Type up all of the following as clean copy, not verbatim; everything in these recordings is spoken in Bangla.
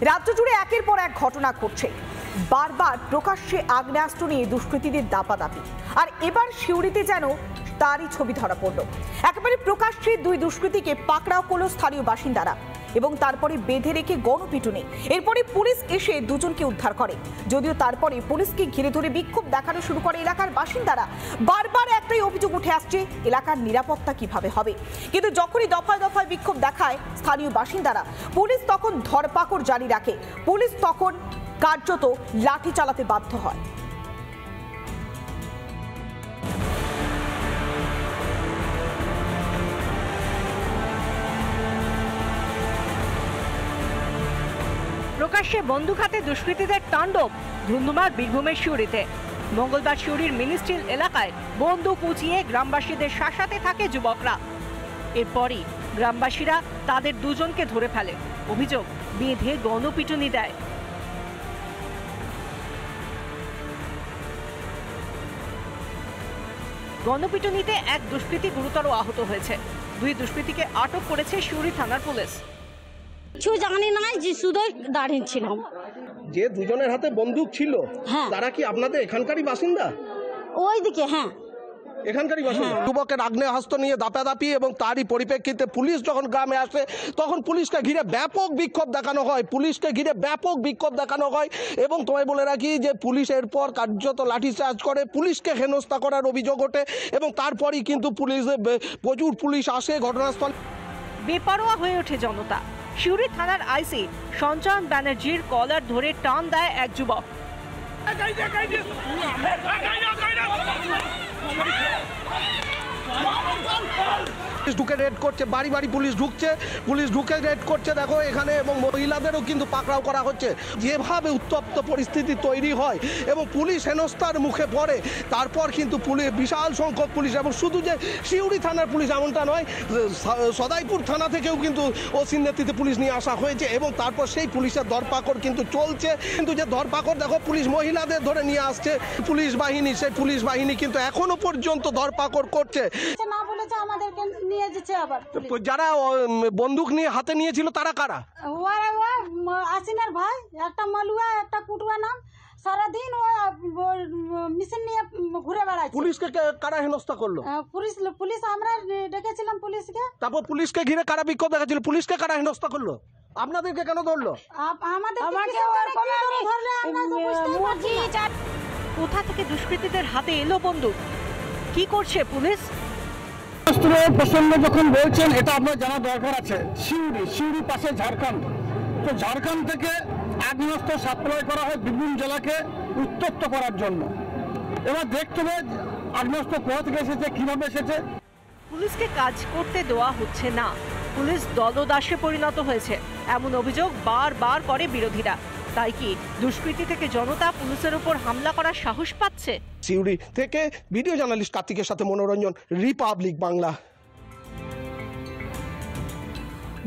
রাজ্য জুড়ে একের পর এক ঘটনা ঘটছে। বারবার প্রকাশ্যে আগ্নেয়াস্ত্র নিয়ে দুষ্কৃতীদের দাপাদাপি, আর এবার সিউড়িতে যেন তারই ছবি ধরা পড়ল। একেবারে প্রকাশ্যে দুই দুষ্কৃতীকে পাকড়াও করল স্থানীয় বাসিন্দারা এবং তারপরে বেঁধে রেখে গণপিটুনি। এরপরে পুলিশ এসে দুজনকে উদ্ধার করে, যদিও তারপরে পুলিশকে ঘিরে ধরে বিক্ষোভ দেখানো শুরু করে এলাকার বাসিন্দারা। বারবার একটাই অভিযোগ উঠে আসছে, এলাকার নিরাপত্তা কিভাবে হবে। কিন্তু যখনই দফায় দফায় বিক্ষোভ দেখায় স্থানীয় বাসিন্দারা, পুলিশ তখন ধরপাকড় জারি রাখে। পুলিশ তখন কার্যত লাঠি চালাতে বাধ্য হয়। প্রকাশ্যে বন্দুক হাতে দুষ্কৃতীদের তাণ্ডব ধুন্ধুমার বীরভূমের সিউড়িতে। মঙ্গলবার সিউড়ির মিনিস্ট্রিল এলাকায় বন্দুক উঁচিয়ে গ্রামবাসীদের শাসাতে থাকে যুবকরা। এরপরই গ্রামবাসীরা তাদের দুজনকে ধরে ফেলে। অভিযোগ, বেঁধে গণপিটুনি দেয়। গণপিটুনিতে এক দুষ্কৃতী গুরুতর আহত হয়েছে। দুই দুষ্কৃতীকে আটক করেছে সিউড়ি থানার পুলিশ। কিছু জানি না, যে শুধু দাঁড়িয়েছিলাম। যে দুজনের হাতে বন্দুক ছিল, হ্যাঁ, তারা কি আপনাদের এখানকারই বাসিন্দা? ওইদিকে, হ্যাঁ, এখানকারই বাসিন্দা। যুবকের আগ্নেয়াস্ত্র নিয়ে দাপাদাপি এবং তারই পরিপ্রেক্ষিতে পুলিশ যখন গ্রামে আসে, তখন পুলিশকে ঘিরে ব্যাপক বিক্ষোভ দেখানো হয়। এবং তোমায় বলে রাখি যে পুলিশ এরপর কার্যত লাঠিচার্জ করে, পুলিশকে হেনস্থা করার অভিযোগ ওঠে এবং তারপরই কিন্তু প্রচুর পুলিশ আসে ঘটনাস্থল। বেপরোয়া হয়ে ওঠে জনতা। সিউড়ি থানার আইসি সঞ্চয়ন ব্যানার্জির কলার ধরে টান দেয় এক যুবক। ঢুকে রেড করছে, বাড়ি বাড়ি পুলিশ ঢুকে রেড করছে, দেখো এখানে, এবং মহিলাদেরও কিন্তু পাকড়াও করা হচ্ছে। যেভাবে উত্তপ্ত পরিস্থিতি তৈরি হয় এবং পুলিশ হেনস্থার মুখে পড়ে, তারপর কিন্তু পুলিশ, বিশাল সংখ্যক পুলিশ, এবং শুধু যে সিউড়ি থানার পুলিশ এমনটা নয়, সদাইপুর থানা থেকেও কিন্তু ওসির নেতৃত্বে পুলিশ নিয়ে আসা হয়েছে এবং তারপর সেই পুলিশের ধরপাকড় কিন্তু চলছে। কিন্তু যে ধরপাকড়, দেখো পুলিশ মহিলাদের ধরে নিয়ে আসছে পুলিশ বাহিনী, সেই পুলিশ বাহিনী কিন্তু এখনো পর্যন্ত ধরপাকড় করছে। আমাদেরকে নিয়ে যাচ্ছে আবার। যারা বন্দুক নিয়ে হাতে নিয়েছিল তারা কারা? আসিনার ভাই, একটা মালুয়া, একটা কুটুয়া নাম। সারাদিন মিশন নিয়ে ঘুরে বেড়াচ্ছে। পুলিশকে কারা হেনস্থা করলো? পুলিশ আমরা ডেকেছিলাম পুলিশকে। তারপর পুলিশকে ঘিরে কারা বিক্ষোভ দেখাচ্ছিল? পুলিশকে কারা হেনস্থা করলো? আপনাদেরকে কেন ধরলো? কোথা থেকে দুষ্কৃতীদের হাতে এলো বন্দুক? কি করছে পুলিশ? প্রসঙ্গ যখন বলছেন, এটা আপনার জানা দরকার আছে। সিউড়ি পাশে ঝাড়খণ্ড, তো ঝাড়খণ্ড থেকে আগ্নেয়াস্ত্র সাপ্লাই করা হয় বীরভূম জেলাকে উত্তপ্ত করার জন্য। এবার দেখতে হবে আগ্নেয়াস্ত্র কোথা থেকে এসেছে, কিভাবে এসেছে। পুলিশকে কাজ করতে দেওয়া হচ্ছে না, পুলিশ দলদাসে পরিণত হয়েছে, এমন অভিযোগ বারবার করে বিরোধীরা। তাই কি দুষ্কৃতী থেকে জনতা পুলিশের উপর হামলা করার সাহস পাচ্ছে? সিউড়ি থেকে ভিডিও জার্নালিস্ট কার্তিকের সাথে মনোরঞ্জন, রিপাবলিক বাংলা।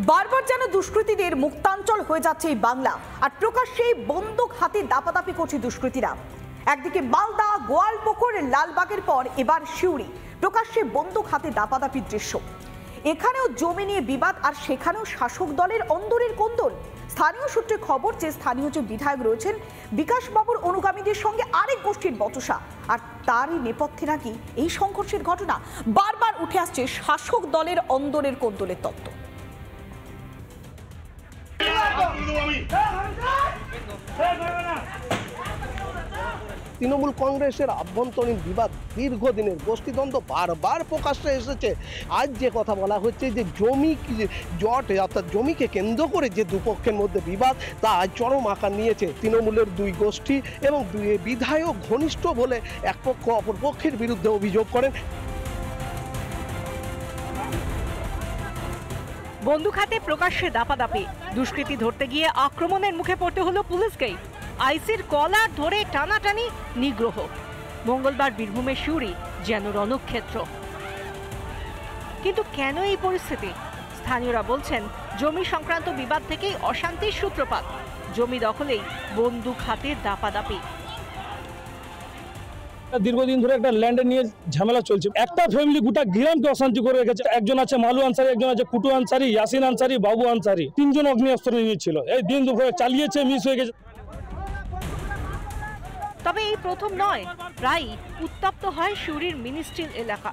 বারবার যেন দুষ্কৃতীদের মুক্তাঞ্চল হয়ে যাচ্ছে এই বাংলা, আর প্রকাশ্যে বন্দুক হাতে দাপাদাপি করছে দুষ্কৃতীরা। একদিকে মালদা, গোয়ালপুকুর, লালবাগের পর এবার সিউড়ি, প্রকাশ্যে বন্দুক হাতে দাপাদাপির দৃশ্য। এখানেও জমি নিয়ে বিবাদ, আর সেখানেও শাসক দলের অন্দরের কোন্দল। স্থানীয় সূত্রে খবর যে স্থানীয় যে বিধায়ক রয়েছেন, বিকাশ বাবুর অনুগামীদের সঙ্গে আরেক গোষ্ঠীর বচসা, আর তারই নেপথ্যে নাকি এই সংঘর্ষের ঘটনা। বারবার উঠে আসছে শাসক দলের অন্দরের কোন্দলের তত্ত্ব। তৃণমূল কংগ্রেসের আভ্যন্তরীণ বিবাদ, দীর্ঘদিনের গোষ্ঠীদ্বন্দ্ব বারবার প্রকাশ্যে এসেছে। আজ যে কথা বলা হচ্ছে যে জমি জট, অর্থাৎ জমিকে কেন্দ্র করে যে দুপক্ষের মধ্যে বিবাদ, তা আজ চরম আকার নিয়েছে। তৃণমূলের দুই গোষ্ঠী এবং দুই বিধায়ক ঘনিষ্ঠ বলে এক পক্ষ অপর পক্ষের বিরুদ্ধে অভিযোগ করেন। বন্দুক হাতে প্রকাশ্যে দাপাদাপি, দুষ্কৃতী ধরতে গিয়ে আক্রমণের মুখে পড়তে হলো পুলিশকেই। আইসির কলার ধরে টানাটানি, নিগ্রহ। মঙ্গলবার বীরভূমের সিউড়ি যেন রণক্ষেত্র। কিন্তু কেন এই পরিস্থিতি? স্থানীয়রা বলছেন জমি সংক্রান্ত বিবাদ থেকেই অশান্তির সূত্রপাত। জমি দখলেই বন্দুক হাতে দাপাদাপি। দীর্ঘদিন ধরে একটা ল্যান্ডে নিয়ে ঝামেলা চলছে, একটা ফ্যামিলি গোটা গ্রামকে অশান্তি করে রেখেছে। একজন আছে মালু আনসারি, একজন আছে কুটু আনসারি, ইয়াসিন আনসারি, বাবু আনসারি, 3 জন অগ্নিঅস্ত্র নিয়েছিল। এই দিন দুপুরে চালিয়েছে, মিস হয়ে গেছে। তবে এই প্রথম নয়, প্রায় উত্তপ্ত হয় সিউড়ির মিনিস্ট্রিল এলাকা।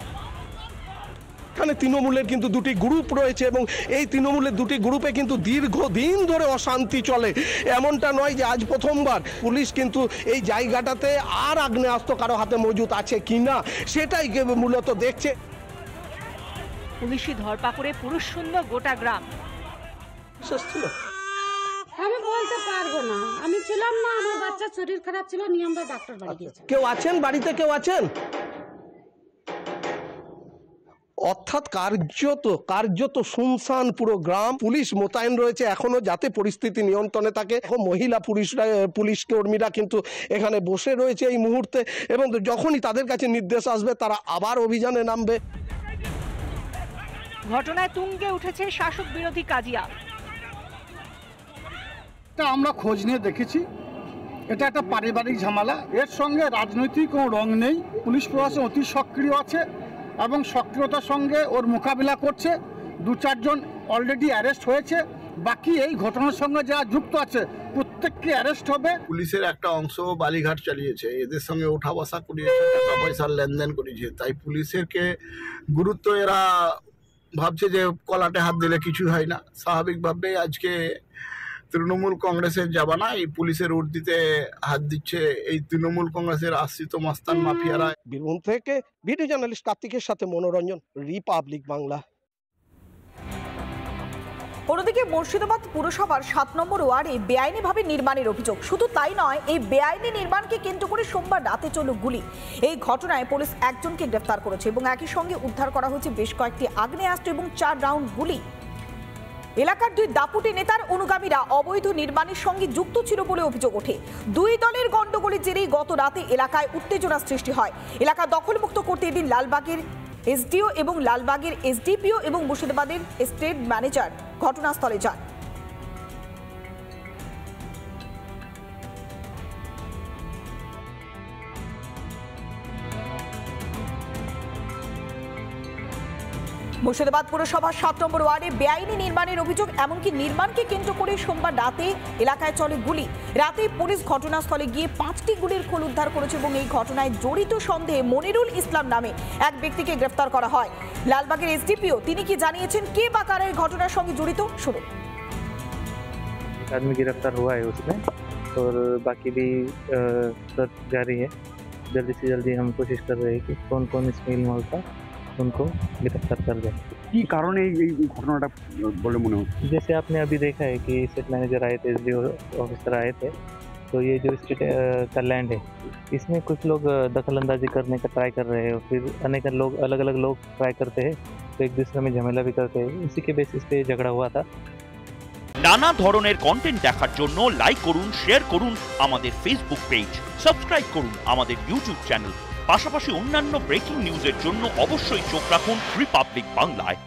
এখানে তৃণমূলের কিন্তু 2টি গ্রুপ রয়েছে এবং এই তৃণমূলের 2টি গ্রুপে কিন্তু দীর্ঘদিন ধরে অশান্তি চলে। এমনটা নয় যে আজ প্রথমবার। পুলিশ কিন্তু এই জায়গাটাতে আর আগ্নেয়াস্ত্র কারো হাতে মজুদ আছে কিনা সেটাই মূলত দেখছে। পুলিশি ধরপাকড়ে পুরুষ শূন্য গোটা গ্রাম। আমি বলতে পারবো না, আমি ছিলাম না, আমার বাচ্চার শরীর খারাপ ছিল, নিয়ে আমরা ডাক্তার বাড়ি গেছি। কেউ আছেন বাড়িতে? কেউ আছেন? অর্থাৎ কার্যত শুনশান পুরো গ্রাম। পুলিশ মোতায়েন রয়েছে এখনো, যাতে পরিস্থিতি নিয়ন্ত্রণে থাকে। মহিলা পুলিশ কর্মীরা কিন্তু এখানে বসে রয়েছে এই মুহূর্তে, এবং যখনই তাদের কাছে নির্দেশ আসবে তারা আবার অভিযানে নামবে। ঘটনায় তুঙ্গে উঠেছে শাসক বিরোধী কাজিয়া। আমরা খোঁজ নিয়ে দেখেছি, এটা একটা পারিবারিক ঝামেলা। এর সঙ্গে রাজনৈতিক কোনো রং নেই। পুলিশ প্রশাসন অতি সক্রিয় আছে এবং সক্রিয়তার সঙ্গে ওর মোকাবিলা করছে। 2-4 জন অলরেডি অ্যারেস্ট হয়েছে। বাকি এই ঘটনার সঙ্গে যারা যুক্ত আছে প্রত্যেককে অ্যারেস্ট হবে। পুলিশের একটা অংশ বালিঘাট চালিয়েছে, এদের সঙ্গে ওঠা বসা করিয়েছে, টাকা পয়সার লেনদেন করেছে। তাই পুলিশেরকে গুরুত্ব এরা ভাবছে যে কলাটে হাত দিলে কিছু হয় না। স্বাভাবিকভাবে আজকে তৃণমূল কংগ্রেসের জামানা এই পুলিশের উর্দিতে হাত দিচ্ছে এই তৃণমূল কংগ্রেসের আশ্রিত মাস্তান মাফিয়ারা। বীরভূম থেকে ভিডিও জার্নালিস্ট কার্তিকের সাথে মনোরঞ্জন, রিপাবলিক বাংলা। অন্যদিকে মুর্শিদাবাদ পুরসভার 7 নম্বর ওয়ার্ডে বেআইনিভাবে নির্মাণের অভিযোগ। শুধু তাই নয়, এই বেআইনি নির্মাণকে কেন্দ্র করে সোমবার রাতে চলল গুলি। এই ঘটনায় পুলিশ একজনকে গ্রেফতার করেছে এবং একই সঙ্গে উদ্ধার করা হয়েছে বেশ কয়েকটি আগ্নেয়াস্ত্র এবং 4 রাউন্ড গুলি। এলাকার 2 দাপুটে নেতার অনুগামীরা অবৈধ নির্মাণের সঙ্গে যুক্ত ছিল বলে অভিযোগ ওঠে। 2 দলের গন্ডগোলের জেরেই গত রাতে এলাকায় উত্তেজনা সৃষ্টি হয়। এলাকা দখলমুক্ত করতে এদিন লালবাগের এসডিও এবং লালবাগের এসডিপিও এবং মুর্শিদাবাদের স্টেট ম্যানেজার ঘটনাস্থলে যান। মুর্শিদাবাদ পুরসভার 7 নম্বর ওয়ার্ডে বেআইনি নির্মাণের অভিযোগ, এমনকি নির্মাণকে কেন্দ্র করে সোমবার রাতে এলাকায় চলে গুলি। রাতে পুলিশ ঘটনাস্থলে গিয়ে 5টি গুলির খোল উদ্ধার করেছে এবং এই ঘটনায় জড়িত সন্দেহে মনিরুল ইসলাম নামে এক ব্যক্তিকে গ্রেফতার করা হয়। লালবাগের এসডিপিও তিনি কি জানিয়েছেন, কে বা কারা এই ঘটনার সঙ্গে জড়িত, শুনুন। आदमी गिरफ्तार हुआ है उसमें और बाकी भी सर्च जारी है। जल्दी से जल्दी हम कोशिश कर रहे हैं कि कौन कौन इसमें इन्वॉल्व था उनको गिरफ्तार कर दें। কি কারণে এই ঘটনাটা বলে মনে হচ্ছে? जैसे आपने अभी देखा है कि स्टेट मैनेजर आए थे, एसडीओ ऑफिसर आए थे, तो ये जो स्टेट का लैंड है इसमें कुछ लोग दखल अंदाजी करने का ट्राई कर रहे हैं। फिर अनेक लोग अलग अलग लोग ट्राई करते हैं, तो एक दूसरे में झमेला भी करते हैं। इसी के बेसिस पे झगड़ा हुआ था। নানা ধরনের কন্টেন্ট দেখার জন্য লাইক করুন, শেয়ার করুন আমাদের ফেসবুক পেজ, সাবস্ক্রাইব করুন আমাদের ইউটিউব চ্যানেল। পাশাপাশি অন্যান্য ব্রেকিং নিউজের জন্য অবশ্যই চোখ রাখুন রিপাবলিক বাংলায়।